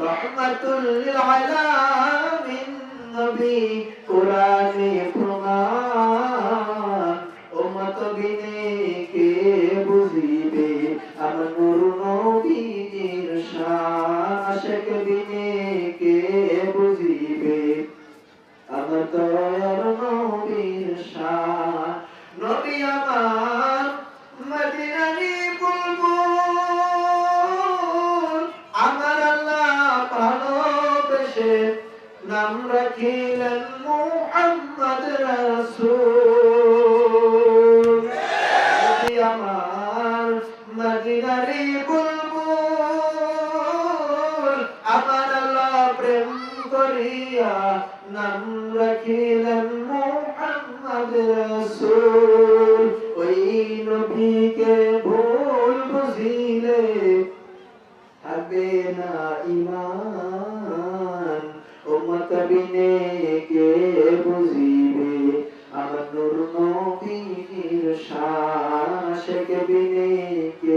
রহমাতুল লিল আলামিন নবী কোরআনে প্রমাণ উম্মত বিনে কে বুঝিবে আমার নূর নবীর শান আশিক বিনে কে বুঝিবে আমার দয়ার নবীর শান নবী আমার মদিনারি বুলবুল আমার আল্লাহ ভালোবেসে নাম রাখিলেন মুহাম্মদ রাসূল নবী আমার মদিনারি বুলবুল আমার আল্লাহ প্রেম করিয়া নাম রাখিলেন মুহাম্মদ রাসূল ওই নবীকে ভুল বুঝিলে থাকবে না ঈমান উম্মত বিনে কে বুঝিবে আমার নূর নবীর শান আশিক বিনে কে